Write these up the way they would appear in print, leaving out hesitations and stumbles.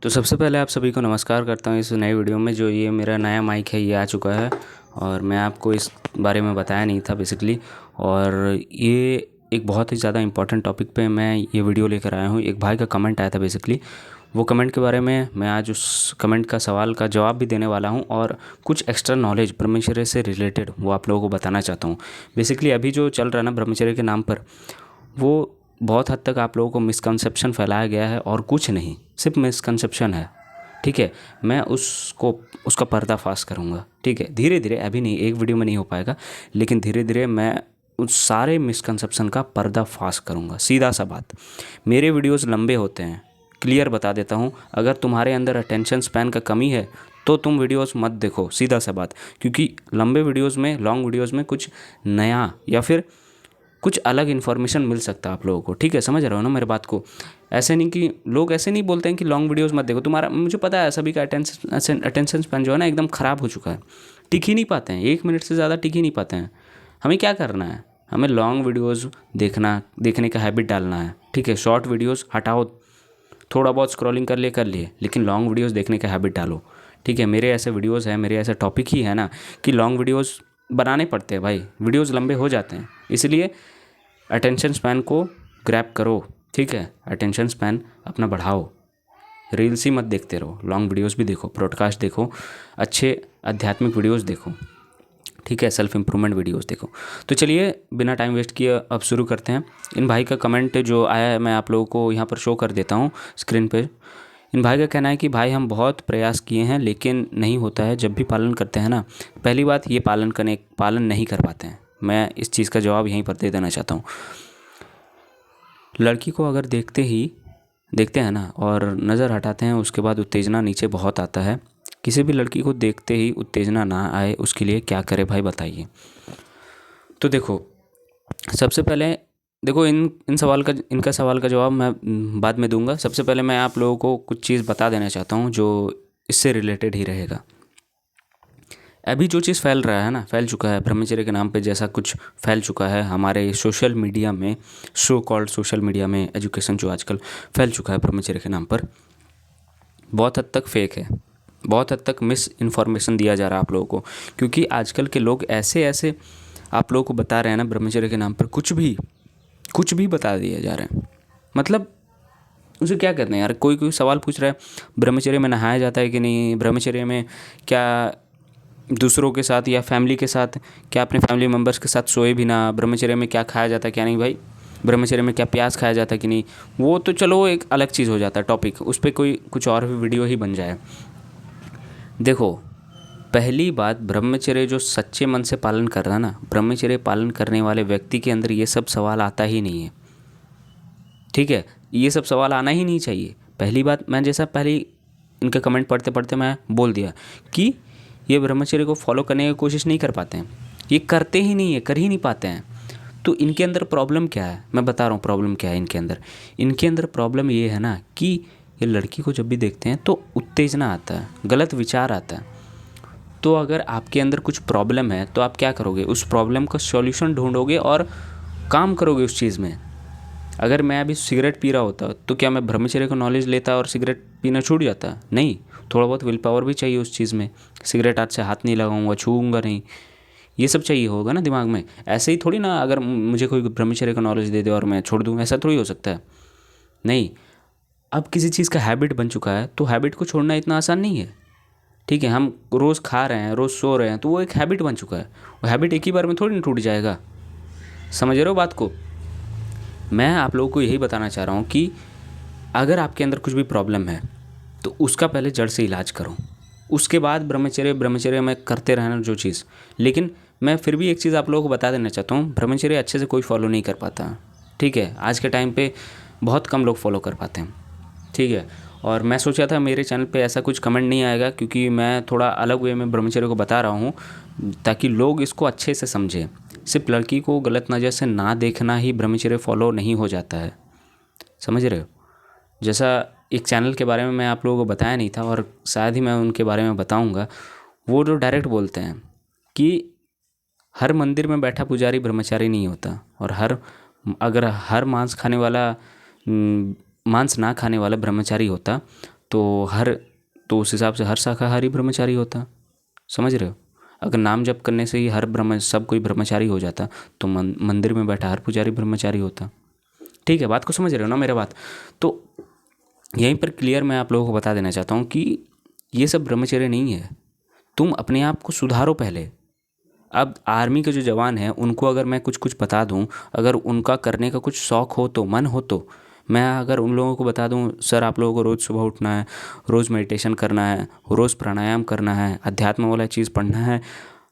तो सबसे पहले आप सभी को नमस्कार करता हूँ इस नए वीडियो में। जो ये मेरा नया माइक है ये आ चुका है और मैं आपको इस बारे में बताया नहीं था बेसिकली। और ये एक बहुत ही ज़्यादा इम्पोर्टेंट टॉपिक पे मैं ये वीडियो लेकर आया हूँ। एक भाई का कमेंट आया था बेसिकली, वो कमेंट के बारे में मैं आज उस कमेंट का सवाल का जवाब भी देने वाला हूँ और कुछ एक्स्ट्रा नॉलेज ब्रह्मचर्य से रिलेटेड वो आप लोगों को बताना चाहता हूँ। बेसिकली अभी जो चल रहा है ना ब्रह्मचर्य के नाम पर, वो बहुत हद तक आप लोगों को मिसकंसेप्शन फैलाया गया है और कुछ नहीं, सिर्फ मिसकंसेप्शन है। ठीक है, मैं उसका पर्दाफाश करूँगा। ठीक है, धीरे धीरे, अभी नहीं, एक वीडियो में नहीं हो पाएगा, लेकिन धीरे धीरे मैं उस सारे मिसकंसेप्शन का पर्दाफाश करूँगा। सीधा सा बात, मेरे वीडियोस लंबे होते हैं, क्लियर बता देता हूँ। अगर तुम्हारे अंदर अटेंशन स्पैन का कमी है तो तुम वीडियोस मत देखो, सीधा सा बात। क्योंकि लंबे वीडियोस में, लॉन्ग वीडियोस में कुछ नया या फिर कुछ अलग इन्फॉर्मेशन मिल सकता है आप लोगों को। ठीक है, समझ रहे हो ना मेरे बात को। ऐसे नहीं कि लोग ऐसे नहीं बोलते हैं कि लॉन्ग वीडियोस मत देखो। तुम्हारा, मुझे पता है सभी का अटेंशन स्पैन जो है ना एकदम ख़राब हो चुका है, टिक ही नहीं पाते हैं, 1 मिनट से ज़्यादा टिक ही नहीं पाते हैं। हमें क्या करना है, हमें लॉन्ग वीडियोज़ देखने का हैबिट डालना है। ठीक है, शॉर्ट वीडियोज़ हटाओ, थोड़ा बहुत स्क्रॉलिंग कर लिए, लेकिन लॉन्ग वीडियोज़ देखने का हैबिट डालो। ठीक है, मेरे ऐसे वीडियोज़ हैं, मेरे ऐसे टॉपिक ही है ना कि लॉन्ग वीडियोज़ बनाने पड़ते हैं भाई, वीडियोज़ लंबे हो जाते हैं। इसलिए अटेंशन स्पैन को ग्रैब करो। ठीक है, अटेंशन स्पैन अपना बढ़ाओ, रील्स ही मत देखते रहो, लॉन्ग वीडियोस भी देखो, ब्रॉडकास्ट देखो, अच्छे आध्यात्मिक वीडियोस देखो। ठीक है, सेल्फ इम्प्रूवमेंट वीडियोस देखो। तो चलिए बिना टाइम वेस्ट किए अब शुरू करते हैं। इन भाई का कमेंट जो आया है मैं आप लोगों को यहाँ पर शो कर देता हूँ स्क्रीन पे। इन भाई का कहना है कि भाई हम बहुत प्रयास किए हैं लेकिन नहीं होता है। जब भी पालन करते हैं ना, पहली बात ये पालन नहीं कर पाते हैं। मैं इस चीज़ का जवाब यहीं पर दे देना चाहता हूँ। लड़की को अगर देखते हैं ना और नज़र हटाते हैं, उसके बाद उत्तेजना नीचे बहुत आता है। किसी भी लड़की को देखते ही उत्तेजना ना आए, उसके लिए क्या करे भाई बताइए। तो देखो, सबसे पहले देखो, इनका सवाल का जवाब मैं बाद में दूंगा। सबसे पहले मैं आप लोगों को कुछ चीज़ बता देना चाहता हूँ जो इससे रिलेटेड ही रहेगा। अभी जो चीज़ फैल चुका है ब्रह्मचर्य के नाम पे, जैसा कुछ फैल चुका है हमारे सोशल मीडिया में, सो कॉल्ड सोशल मीडिया में, एजुकेशन जो आजकल फैल चुका है ब्रह्मचर्य के नाम पर, बहुत हद तक फेक है। बहुत हद तक मिस इन्फॉर्मेशन दिया जा रहा है आप लोगों को। क्योंकि आजकल के लोग ऐसे ऐसे आप लोगों को बता रहे हैं ना ब्रह्मचर्य के नाम पर, कुछ भी बता दिया जा रहा है। मतलब उसे क्या कहते हैं यार, कोई सवाल पूछ रहा है ब्रह्मचर्य में नहाया जाता है कि नहीं, ब्रह्मचर्य में क्या दूसरों के साथ या फैमिली के साथ, क्या अपने फैमिली मेम्बर्स के साथ सोए भी ना, ब्रह्मचर्य में क्या खाया जाता है क्या नहीं भाई, ब्रह्मचर्य में क्या प्याज खाया जाता है कि नहीं, वो तो चलो एक अलग चीज़ हो जाता है टॉपिक, उस पर कोई कुछ और भी वीडियो ही बन जाए। देखो, पहली बात, ब्रह्मचर्य जो सच्चे मन से पालन कर रहा है ना, ब्रह्मचर्य पालन करने वाले व्यक्ति के अंदर ये सब सवाल आता ही नहीं है। ठीक है, ये सब सवाल आना ही नहीं चाहिए। पहली बात, मैं जैसा पहले इनका कमेंट पढ़ते पढ़ते मैं बोल दिया कि ये ब्रह्मचर्य को फॉलो करने की कोशिश नहीं कर पाते हैं, ये करते ही नहीं है, कर ही नहीं पाते हैं। तो इनके अंदर प्रॉब्लम क्या है, मैं बता रहा हूँ प्रॉब्लम क्या है इनके अंदर प्रॉब्लम ये है ना कि ये लड़की को जब भी देखते हैं तो उत्तेजना आता है, गलत विचार आता है। तो अगर आपके अंदर कुछ प्रॉब्लम है तो आप क्या करोगे, उस प्रॉब्लम का सॉल्यूशन ढूंढोगे और काम करोगे उस चीज़ में। अगर मैं अभी सिगरेट पी रहा होता तो क्या मैं ब्रह्मचर्य को नॉलेज लेता और सिगरेट पीना छूट जाता? नहीं, थोड़ा बहुत विल पावर भी चाहिए उस चीज़ में। सिगरेट आज से हाथ नहीं लगाऊंगा, छूऊंगा नहीं, ये सब चाहिए होगा ना दिमाग में। ऐसे ही थोड़ी ना अगर मुझे कोई ब्रह्मचर्य का नॉलेज दे दे और मैं छोड़ दूँ, ऐसा थोड़ी हो सकता है। नहीं, अब किसी चीज़ का हैबिट बन चुका है तो हैबिट को छोड़ना इतना आसान नहीं है। ठीक है, हम रोज़ खा रहे हैं, रोज़ सो रहे हैं, तो वो एक हैबिट बन चुका है। वो हैबिट एक ही बार में थोड़ी ना टूट जाएगा। समझ रहे हो बात को? मैं आप लोगों को यही बताना चाह रहा हूँ कि अगर आपके अंदर कुछ भी प्रॉब्लम है तो उसका पहले जड़ से इलाज करो, उसके बाद ब्रह्मचर्य में करते रहना जो चीज़। लेकिन मैं फिर भी एक चीज़ आप लोगों को बता देना चाहता हूँ, ब्रह्मचर्य अच्छे से कोई फॉलो नहीं कर पाता। ठीक है, आज के टाइम पे बहुत कम लोग फॉलो कर पाते हैं। ठीक है, और मैं सोचा था मेरे चैनल पे ऐसा कुछ कमेंट नहीं आएगा, क्योंकि मैं थोड़ा अलग वे में ब्रह्मचर्य को बता रहा हूँ ताकि लोग इसको अच्छे से समझें। सिर्फ लड़की को गलत नज़र से ना देखना ही ब्रह्मचर्य फॉलो नहीं हो जाता है। समझ रहे हो? जैसा एक चैनल के बारे में मैं आप लोगों को बताया नहीं था और शायद ही मैं उनके बारे में बताऊंगा, वो जो डायरेक्ट बोलते हैं कि हर मंदिर में बैठा पुजारी ब्रह्मचारी नहीं होता, और अगर हर मांस ना खाने वाला ब्रह्मचारी होता तो उस हिसाब से हर शाकाहारी ब्रह्मचारी होता। समझ रहे हो? अगर नाम जप करने से ही सब कोई ब्रह्मचारी हो जाता तो मंदिर में बैठा हर पुजारी ब्रह्मचारी होता। ठीक है, बात को समझ रहे हो ना मेरा बात? तो यहीं पर क्लियर मैं आप लोगों को बता देना चाहता हूँ कि ये सब ब्रह्मचर्य नहीं है। तुम अपने आप को सुधारो पहले। अब आर्मी के जो जवान हैं उनको अगर मैं कुछ कुछ बता दूं, अगर उनका करने का कुछ शौक हो तो, मन हो तो, मैं अगर उन लोगों को बता दूं सर आप लोगों को रोज़ सुबह उठना है, रोज़ मेडिटेशन करना है, रोज़ प्राणायाम करना है, अध्यात्म वाला चीज़ पढ़ना है,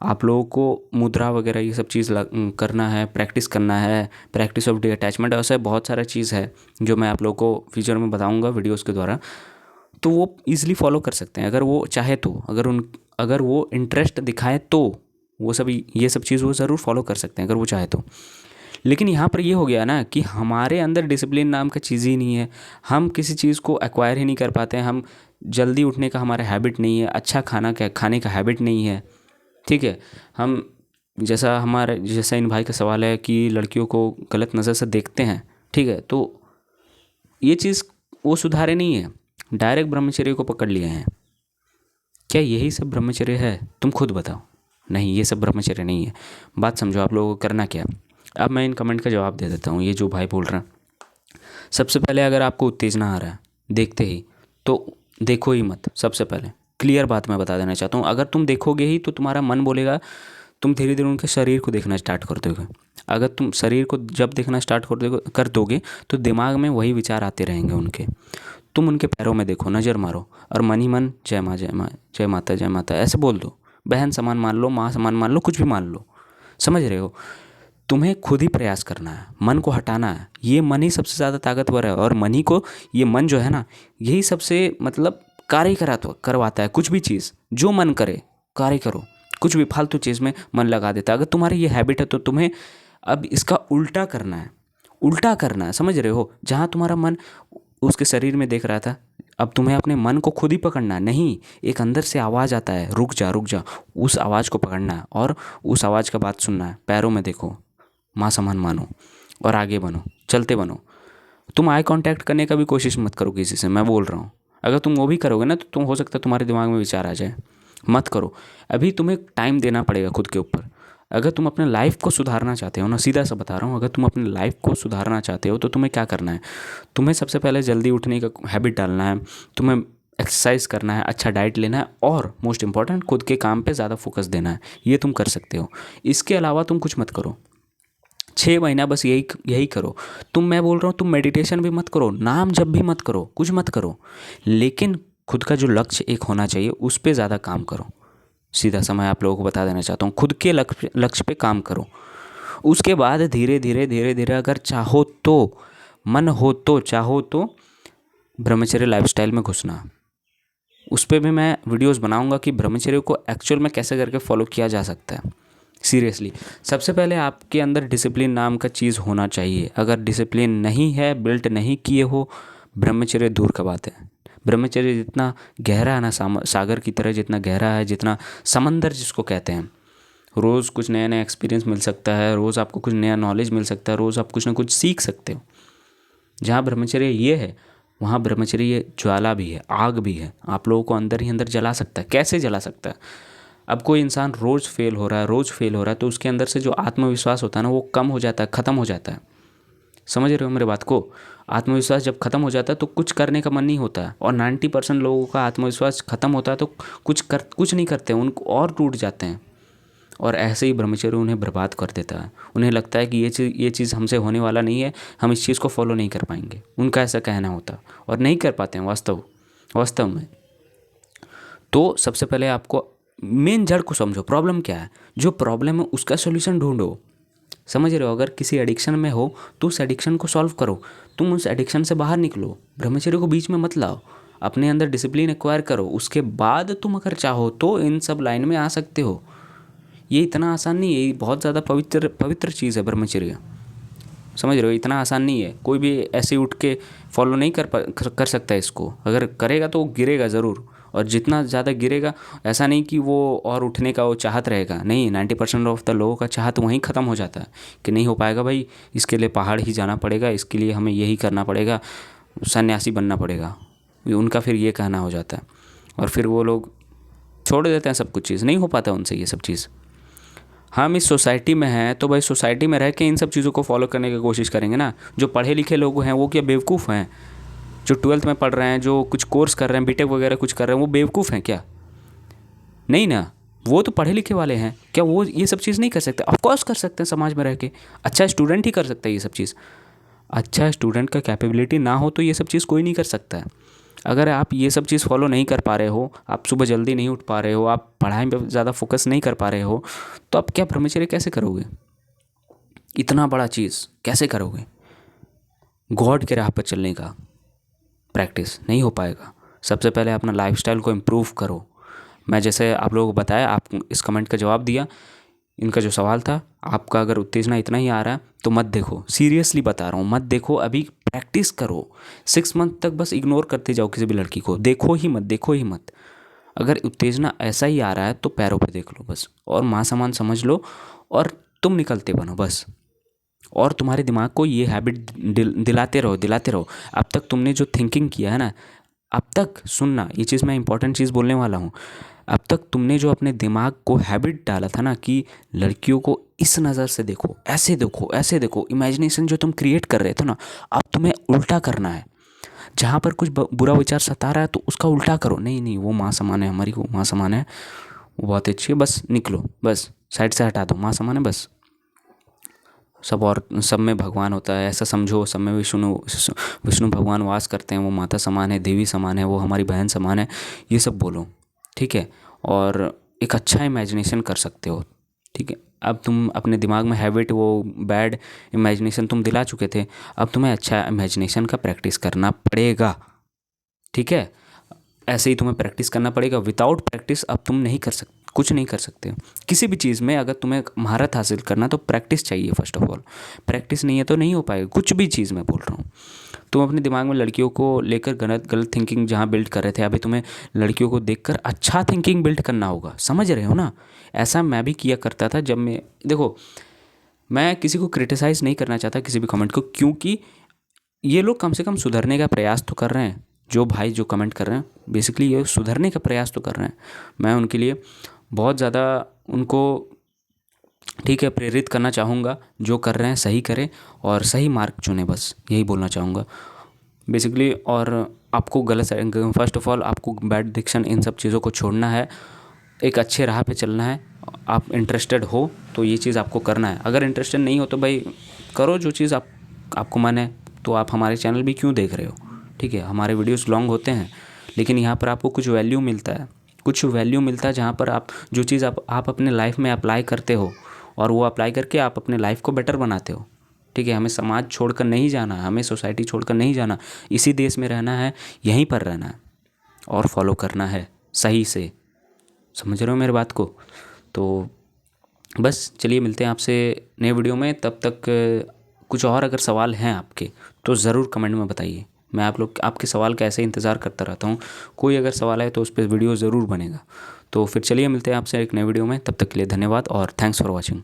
आप लोगों को मुद्रा वगैरह ये सब चीज़ करना है, प्रैक्टिस करना है, प्रैक्टिस ऑफ डिटैचमेंट, ऐसा बहुत सारा चीज़ है जो मैं आप लोगों को फ्यूचर में बताऊंगा वीडियोस के द्वारा। तो वो ईज़िली फॉलो कर सकते हैं अगर वो चाहे तो, अगर वो इंटरेस्ट दिखाए तो वो सब ये सब चीज़ वो ज़रूर फॉलो कर सकते हैं अगर वो चाहे तो। लेकिन यहाँ पर ये हो गया ना कि हमारे अंदर डिसिप्लिन नाम का चीज़ ही नहीं है। हम किसी चीज़ को एक्वायर ही नहीं कर पाते हैं। हम जल्दी उठने का हमारा हैबिट नहीं है, अच्छा खाने का हैबिट नहीं है। ठीक है, हम जैसा इन भाई का सवाल है कि लड़कियों को गलत नज़र से देखते हैं। ठीक है, तो ये चीज़ वो सुधारे नहीं है, डायरेक्ट ब्रह्मचर्य को पकड़ लिए हैं। क्या यही सब ब्रह्मचर्य है? तुम खुद बताओ। नहीं, ये सब ब्रह्मचर्य नहीं है। बात समझो, आप लोगों को करना क्या। अब मैं इन कमेंट का जवाब दे देता हूँ, ये जो भाई बोल रहे हैं। सबसे पहले अगर आपको उत्तेजना आ रहा है देखते ही, तो देखो ही मत। सबसे पहले क्लियर बात मैं बता देना चाहता हूँ, अगर तुम देखोगे ही तो तुम्हारा मन बोलेगा, तुम धीरे धीरे उनके शरीर को देखना स्टार्ट कर दोगे। अगर तुम शरीर को जब देखना स्टार्ट कर दोगे तो दिमाग में वही विचार आते रहेंगे उनके। तुम उनके पैरों में देखो, नज़र मारो और मन ही मन जय माँ जय माँ, जय माता जय माता ऐसे बोल दो। बहन समान मान लो, माँ समान मान लो, कुछ भी मान लो। समझ रहे हो? तुम्हें खुद ही प्रयास करना है, मन को हटाना है। ये मन ही सबसे ज़्यादा ताकतवर है, और मन ही को, ये मन जो है ना, यही सबसे मतलब कार्य करवाता है। कुछ भी चीज़ जो मन करे कार्य करो, कुछ भी फालतू चीज़ में मन लगा देता है। अगर तुम्हारी ये हैबिट है तो तुम्हें अब इसका उल्टा करना है। उल्टा करना है, समझ रहे हो? जहाँ तुम्हारा मन उसके शरीर में देख रहा था, अब तुम्हें अपने मन को खुद ही पकड़ना है। नहीं, एक अंदर से आवाज़ आता है, रुक जा रुक जा, उस आवाज़ को पकड़ना है और उस आवाज़ का बात सुनना है। पैरों में देखो, माँ समान मानो और आगे बनो, चलते बनो। तुम आई कांटेक्ट करने का भी कोशिश मत करो किसी से, मैं बोल रहा हूँ। अगर तुम वो भी करोगे ना तो तुम, हो सकता है तुम्हारे दिमाग में विचार आ जाए। मत करो। अभी तुम्हें टाइम देना पड़ेगा खुद के ऊपर। अगर तुम अपने लाइफ को सुधारना चाहते हो ना, सीधा सा बता रहा हूँ, अगर तुम अपने लाइफ को सुधारना चाहते हो तो तुम्हें क्या करना है? तुम्हें सबसे पहले जल्दी उठने का हैबिट डालना है, तुम्हें एक्सरसाइज करना है, अच्छा डाइट लेना है, और मोस्ट इंपॉर्टेंट खुद के काम पे ज़्यादा फोकस देना है। ये तुम कर सकते हो। इसके अलावा तुम कुछ मत करो। 6 महीना बस यही करो। मैं बोल रहा हूँ तुम मेडिटेशन भी मत करो, नाम जप भी मत करो, कुछ मत करो, लेकिन खुद का जो लक्ष्य एक होना चाहिए उस पर ज़्यादा काम करो। सीधा सा मैं आप लोगों को बता देना चाहता हूँ, खुद के लक्ष्य पे काम करो। उसके बाद धीरे धीरे अगर चाहो तो, मन हो तो, चाहो तो ब्रह्मचर्य लाइफस्टाइल में घुसना। उस पर भी मैं वीडियोस बनाऊंगा कि ब्रह्मचर्य को एक्चुअल में कैसे करके फॉलो किया जा सकता है। सीरियसली, सबसे पहले आपके अंदर डिसिप्लिन नाम का चीज़ होना चाहिए। अगर डिसिप्लिन नहीं है, बिल्ट नहीं किए हो, ब्रह्मचर्य दूर का बात है। ब्रह्मचर्य जितना गहरा है ना, सागर की तरह जितना गहरा है, जितना समंदर जिसको कहते हैं, रोज़ कुछ नया नया एक्सपीरियंस मिल सकता है, रोज़ आपको कुछ नया नॉलेज मिल सकता है, रोज़ आप कुछ ना कुछ सीख सकते हो। जहाँ ब्रह्मचर्य ये है वहाँ ब्रह्मचर्य ये ज्वाला भी है, आग भी है, आप लोगों को अंदर ही अंदर जला सकता है। कैसे जला सकता है? अब कोई इंसान रोज़ फेल हो रहा है तो उसके अंदर से जो आत्मविश्वास होता है ना, वो कम हो जाता है, ख़त्म हो जाता है। समझ रहे हो मेरे बात को? आत्मविश्वास जब ख़त्म हो जाता है तो कुछ करने का मन नहीं होता है, और 90% लोगों का आत्मविश्वास ख़त्म होता है तो कुछ नहीं करते, उनको और टूट जाते हैं। और ऐसे ही ब्रह्मचर्य उन्हें बर्बाद कर देता है। उन्हें लगता है कि ये चीज़ हमसे होने वाला नहीं है, हम इस चीज़ को फॉलो नहीं कर पाएंगे। उनका ऐसा कहना होता, और नहीं कर पाते हैं वास्तव में। तो सबसे पहले आपको मेन जड़ को समझो, प्रॉब्लम क्या है, जो प्रॉब्लम है उसका सोल्यूशन ढूंढो। समझ रहे हो? अगर किसी एडिक्शन में हो तो उस एडिक्शन को सॉल्व करो, तुम उस एडिक्शन से बाहर निकलो, ब्रह्मचर्य को बीच में मत लाओ, अपने अंदर डिसिप्लिन एक्वायर करो। उसके बाद तुम अगर चाहो तो इन सब लाइन में आ सकते हो। ये इतना आसान नहीं है, ये बहुत ज़्यादा पवित्र चीज़ है ब्रह्मचर्य। समझ रहे हो? इतना आसान नहीं है, कोई भी ऐसे उठ के फॉलो नहीं कर सकता इसको। अगर करेगा तो गिरेगा ज़रूर, और जितना ज़्यादा गिरेगा, ऐसा नहीं कि वो और उठने का वो चाहत रहेगा। नहीं, 90% ऑफ द लोगों का चाहत वहीं ख़त्म हो जाता है कि नहीं हो पाएगा भाई, इसके लिए पहाड़ ही जाना पड़ेगा, इसके लिए हमें यही करना पड़ेगा, सन्यासी बनना पड़ेगा। उनका फिर ये कहना हो जाता है और फिर वो लोग छोड़ देते हैं सब कुछ चीज़, नहीं हो पाता उनसे ये सब चीज़। हम इस सोसाइटी में हैं तो भाई सोसाइटी में रह के इन सब चीज़ों को फॉलो करने की कोशिश करेंगे ना। जो पढ़े लिखे लोग हैं वो क्या बेवकूफ़ हैं? जो ट्वेल्थ में पढ़ रहे हैं, जो कुछ कोर्स कर रहे हैं, बीटेक वगैरह कुछ कर रहे हैं, वो बेवकूफ़ हैं क्या? नहीं ना। वो तो पढ़े लिखे वाले हैं, क्या वो ये सब चीज़ नहीं कर सकते? ऑफकोर्स कर सकते हैं, समाज में रह के। अच्छा स्टूडेंट ही कर सकता है ये सब चीज़। अच्छा स्टूडेंट का कैपेबिलिटी ना हो तो ये सब चीज़ कोई नहीं कर सकता है। अगर आप ये सब चीज़ फॉलो नहीं कर पा रहे हो, आप सुबह जल्दी नहीं उठ पा रहे हो, आप पढ़ाई में ज़्यादा फोकस नहीं कर पा रहे हो, तो आप क्या ब्रह्मचर्य कैसे करोगे? इतना बड़ा चीज़ कैसे करोगे? गॉड के राह पर चलने का प्रैक्टिस नहीं हो पाएगा। सबसे पहले अपना लाइफस्टाइल को इम्प्रूव करो। मैं जैसे आप लोगों को बताया, आप इस कमेंट का जवाब दिया, इनका जो सवाल था, आपका अगर उत्तेजना इतना ही आ रहा है तो मत देखो। सीरियसली बता रहा हूँ, मत देखो, अभी प्रैक्टिस करो। 6 मंथ तक बस इग्नोर करते जाओ किसी भी लड़की को, देखो ही मत, देखो ही मत। अगर उत्तेजना ऐसा ही आ रहा है तो पैरों पे देख लो बस, और माँ समान समझ लो और तुम निकलते बनो बस। और तुम्हारे दिमाग को ये हैबिट दिलाते रहो, दिलाते रहो। अब तक तुमने जो थिंकिंग किया है ना, अब तक सुनना, ये चीज़ मैं इंपॉर्टेंट चीज़ बोलने वाला हूँ। अब तक तुमने जो अपने दिमाग को हैबिट डाला था ना कि लड़कियों को इस नज़र से देखो, ऐसे देखो, ऐसे देखो, इमेजिनेशन जो तुम क्रिएट कर रहे थे ना, अब तुम्हें उल्टा करना है। जहाँ पर कुछ बुरा विचार सता रहा है तो उसका उल्टा करो। नहीं नहीं, वो माँ समान है, हमारी वो माँ समान है, वो बहुत अच्छी है, बस निकलो, बस साइड से हटा दो, माँ समान है बस। सब और सब में भगवान होता है ऐसा समझो, सब में विष्णु विष्णु भगवान वास करते हैं, वो माता समान है, देवी समान है, वो हमारी बहन समान है, ये सब बोलो, ठीक है। और एक अच्छा इमेजिनेशन कर सकते हो, ठीक है। अब तुम अपने दिमाग में हैबिट, वो बैड इमेजिनेशन तुम दिला चुके थे, अब तुम्हें अच्छा इमेजिनेशन का प्रैक्टिस करना पड़ेगा, ठीक है। ऐसे ही तुम्हें प्रैक्टिस करना पड़ेगा। विदाउट प्रैक्टिस अब तुम नहीं कर सकते, कुछ नहीं कर सकते किसी भी चीज़ में। अगर तुम्हें महारत हासिल करना तो प्रैक्टिस चाहिए फर्स्ट ऑफ ऑल। प्रैक्टिस नहीं है तो नहीं हो पाएगा कुछ भी चीज़, मैं बोल रहा हूँ। तुम अपने दिमाग में लड़कियों को लेकर गलत गलत थिंकिंग जहाँ बिल्ड कर रहे थे, अभी तुम्हें लड़कियों को देखकर अच्छा थिंकिंग बिल्ड करना होगा, समझ रहे हो ना? ऐसा मैं भी किया करता था जब मैं, देखो, मैं किसी को क्रिटिसाइज़ नहीं करना चाहता किसी भी कमेंट को, क्योंकि ये लोग कम से कम सुधरने का प्रयास तो कर रहे हैं। जो भाई जो कमेंट कर रहे हैं बेसिकली ये सुधरने का प्रयास तो कर रहे हैं। मैं उनके लिए बहुत ज़्यादा उनको, ठीक है, प्रेरित करना चाहूँगा। जो कर रहे हैं सही करें और सही मार्ग चुनें, बस यही बोलना चाहूँगा बेसिकली। और आपको गलत, फर्स्ट ऑफ ऑल आपको बैड डिक्शन इन सब चीज़ों को छोड़ना है, एक अच्छे राह पे चलना है। आप इंटरेस्टेड हो तो ये चीज़ आपको करना है, अगर इंटरेस्टेड नहीं हो तो भाई करो जो चीज़ आपको मन है। तो आप हमारे चैनल भी क्यों देख रहे हो, ठीक है। हमारे वीडियोस लॉन्ग होते हैं लेकिन यहाँ पर आपको कुछ वैल्यू मिलता है, कुछ वैल्यू मिलता है, जहाँ पर आप जो चीज़ आप अपने लाइफ में अप्लाई करते हो और वो अप्लाई करके आप अपने लाइफ को बेटर बनाते हो, ठीक है। हमें समाज छोड़कर नहीं जाना, हमें सोसाइटी छोड़कर नहीं जाना, इसी देश में रहना है, यहीं पर रहना है और फॉलो करना है सही से। समझ रहे हो मेरी बात को? तो बस चलिए, मिलते हैं आपसे नए वीडियो में। तब तक कुछ और अगर सवाल हैं आपके तो ज़रूर कमेंट में बताइए। मैं आप लोग आपके सवाल का ऐसे इंतज़ार करता रहता हूँ। कोई अगर सवाल है तो उस पर वीडियो ज़रूर बनेगा। तो फिर चलिए मिलते हैं आपसे एक नए वीडियो में, तब तक के लिए धन्यवाद और थैंक्स फॉर वॉचिंग।